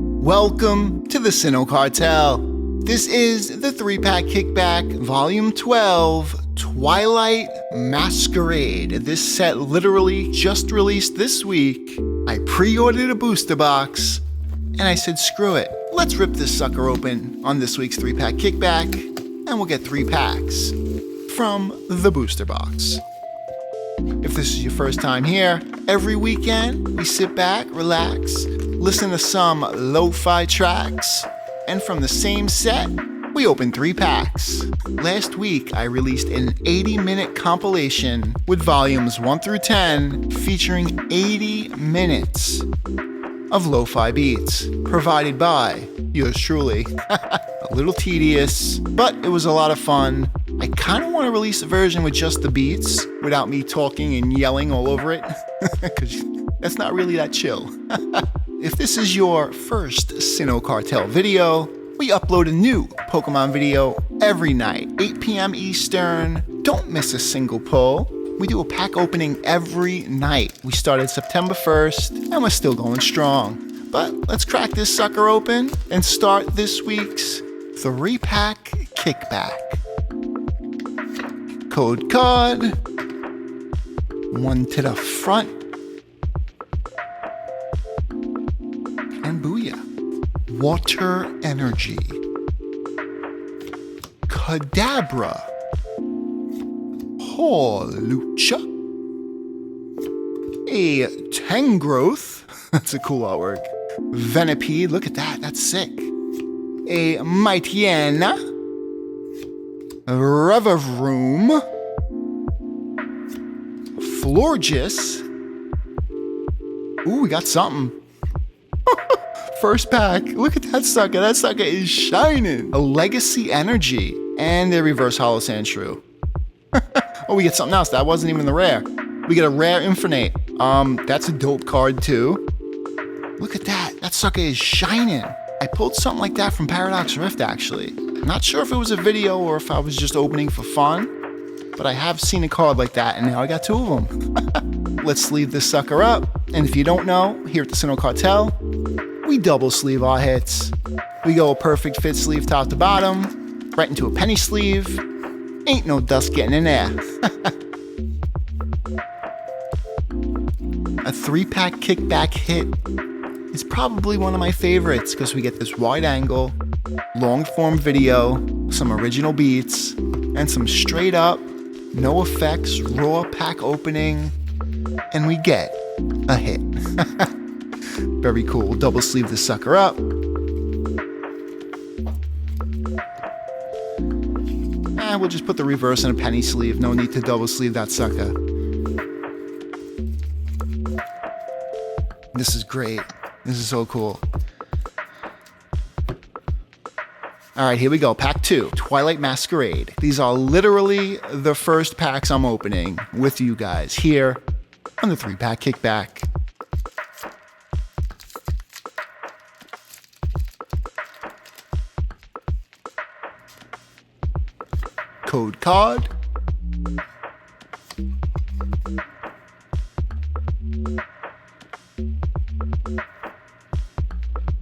Welcome to the Sinnoh Cartel. This is the 3-pack kickback, Volume 12, Twilight Masquerade. This set literally just released this week. I pre-ordered a booster box, and I said screw it. Let's rip this sucker open on this week's 3-pack kickback, and we'll get 3 packs from the booster box. If this is your first time here, every weekend we sit back, relax, listen to some lo-fi tracks, and from the same set, we open 3 packs. Last week, I released an 80-minute compilation with volumes 1 through 10 featuring 80 minutes of lo-fi beats provided by yours truly. A little tedious, but it was a lot of fun. I kind of want to release a version with just the beats without me talking and yelling all over it, because that's not really that chill. If this is your first Sinnoh Cartel video, we upload a new Pokemon video every night, 8 p.m. Eastern. Don't miss a single pull. We do a pack opening every night. We started September 1st, and we're still going strong. But let's crack this sucker open and start this week's 3-pack kickback. Code card, 1 to the front, and booyah. Water Energy, Kadabra, Hawlucha, a Tangrowth, that's a cool artwork, Venipede, look at that, that's sick, a Mightyena, Revavroom, Florges, ooh, we got something. First pack, look at that sucker is shining. A Legacy Energy, and a Reverse Holo Sandshrew. Oh, we get something else, that wasn't even the rare. We get a rare Infinite, that's a dope card too. Look at that sucker is shining. I pulled something like that from Paradox Rift actually. Not sure if it was a video or if I was just opening for fun, but I have seen a card like that and now I got 2 of them. Let's sleeve this sucker up, and if you don't know, here at the Sinnoh Cartel, we double sleeve our hits. We go a perfect fit sleeve top to bottom, right into a penny sleeve. Ain't no dust getting in there. A 3-pack kickback hit is probably one of my favorites because we get this wide angle, long form video, some original beats, and some straight up, no effects, raw pack opening, and we get a hit. Very cool. Double sleeve this sucker up. And we'll just put the reverse in a penny sleeve. No need to double sleeve that sucker. This is great. This is so cool. Alright, here we go. Pack 2, Twilight Masquerade. These are literally the first packs I'm opening with you guys here on the 3-pack kickback. Code card,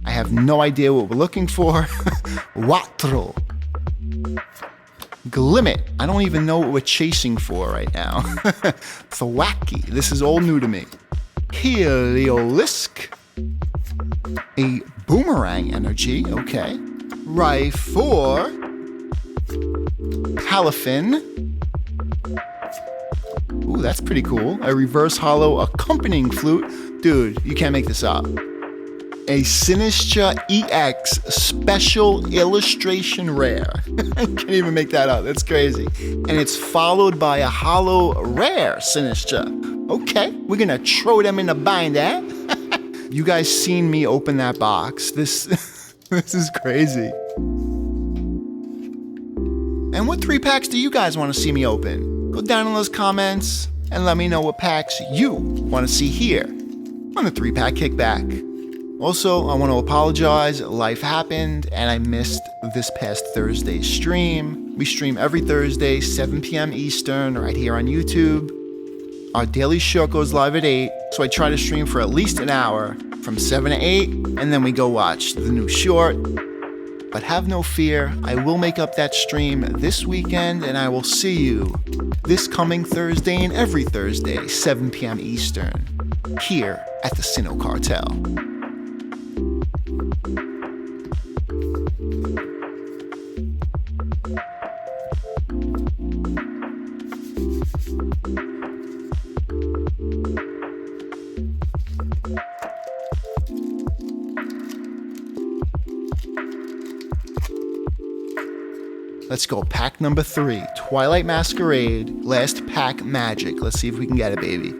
I have no idea what we're looking for. Watro, Glimmet, I don't even know what we're chasing for right now. Thwacky, this is all new to me. Heliolisk, a Boomerang Energy, okay. Rhyfor, Palafin. Ooh, that's pretty cool. A Reverse Holo Accompanying Flute. Dude, you can't make this up. A Sinistra EX Special Illustration Rare. I can't even make that up. That's crazy. And it's followed by a Holo Rare Sinistra. Okay, we're gonna throw them in the binder. You guys seen me open that box. This is crazy. And what 3 packs do you guys want to see me open? Go down in those comments and let me know what packs you want to see here on the 3-pack kickback. Also, I want to apologize. Life happened and I missed this past Thursday's stream. We stream every Thursday, 7 p.m. Eastern, right here on YouTube. Our daily show goes live at 8, so I try to stream for at least an hour. from 7 to 8, and then we go watch the new short. But have no fear, I will make up that stream this weekend, and I will see you this coming Thursday and every Thursday, 7 p.m. Eastern, here at the Sino Cartel. Let's go, pack number 3, Twilight Masquerade, last pack magic. Let's see if we can get it, baby.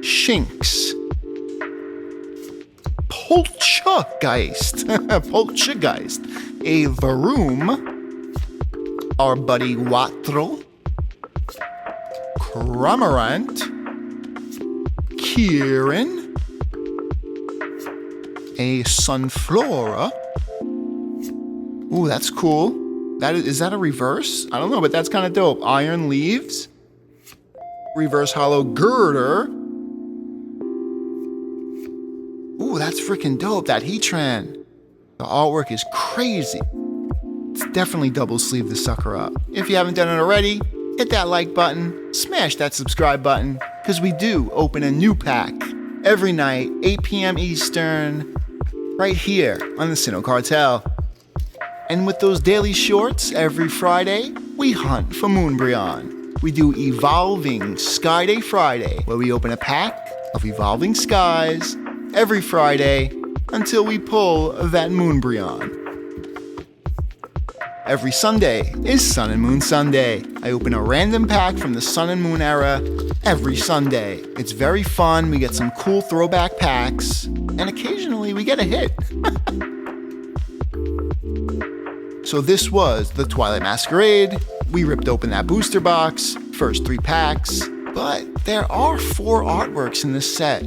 Shinx. Poltergeist. Poltergeist. A Varoom. Our buddy Wattrel. Cramorant. Kieran. A Sunflora. Ooh, that's cool. Is that a reverse? I don't know, but that's kind of dope. Iron Leaves. Reverse Hollow Girder. Ooh, that's freaking dope. That Heatran. The artwork is crazy. Let's definitely double sleeve the sucker up. If you haven't done it already, hit that like button, smash that subscribe button, because we do open a new pack every night, 8 p.m. Eastern, right here on the Sino Cartel. And with those daily shorts every Friday, we hunt for Moonbryon. We do Evolving Sky Day Friday, where we open a pack of Evolving Skies every Friday until we pull that Moonbryon. Every Sunday is Sun and Moon Sunday. I open a random pack from the Sun and Moon era every Sunday. It's very fun, we get some cool throwback packs, and occasionally we get a hit. So this was the Twilight Masquerade. We ripped open that booster box, first 3 packs, but there are 4 artworks in this set.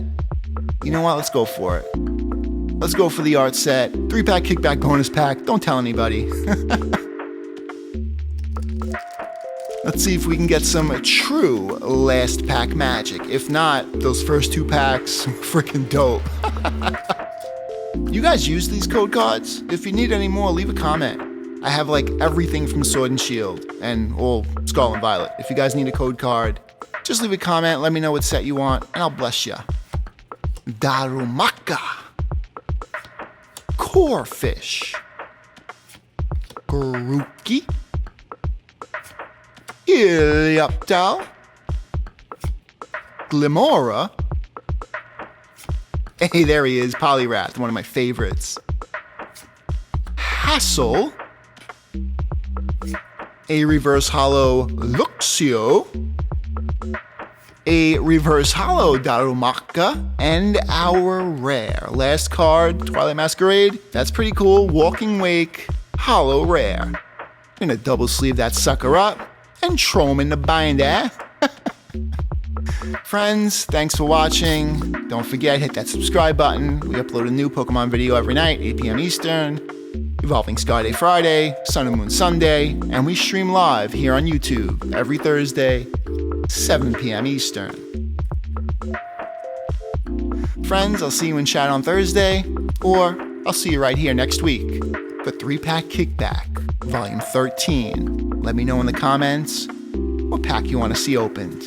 You know what, let's go for it. Let's go for the art set. 3-pack kickback bonus pack, don't tell anybody. Let's see if we can get some true last pack magic. If not, those first 2 packs, freaking dope. You guys use these code cards? If you need any more, leave a comment. I have like everything from Sword and Shield and Scarlet and Violet. If you guys need a code card, just leave a comment, let me know what set you want, and I'll bless ya. Darumaka. Corefish. Grookey. Helioptile. Glimora. Hey, there he is, Poliwrath, one of my favorites. Hassel. A reverse hollow Luxio. A reverse hollow Darumaka. And our rare. Last card, Twilight Masquerade. That's pretty cool. Walking Wake, hollow rare. I'm gonna double sleeve that sucker up and throw him in the binder. Friends, thanks for watching. Don't forget, hit that subscribe button. We upload a new Pokemon video every night, 8 p.m. Eastern. Evolving Sky Day Friday, Sun and Moon Sunday, and we stream live here on YouTube every Thursday, 7 p.m. Eastern. Friends, I'll see you in chat on Thursday, or I'll see you right here next week for 3-pack Kickback, Volume 13. Let me know in the comments what pack you want to see opened.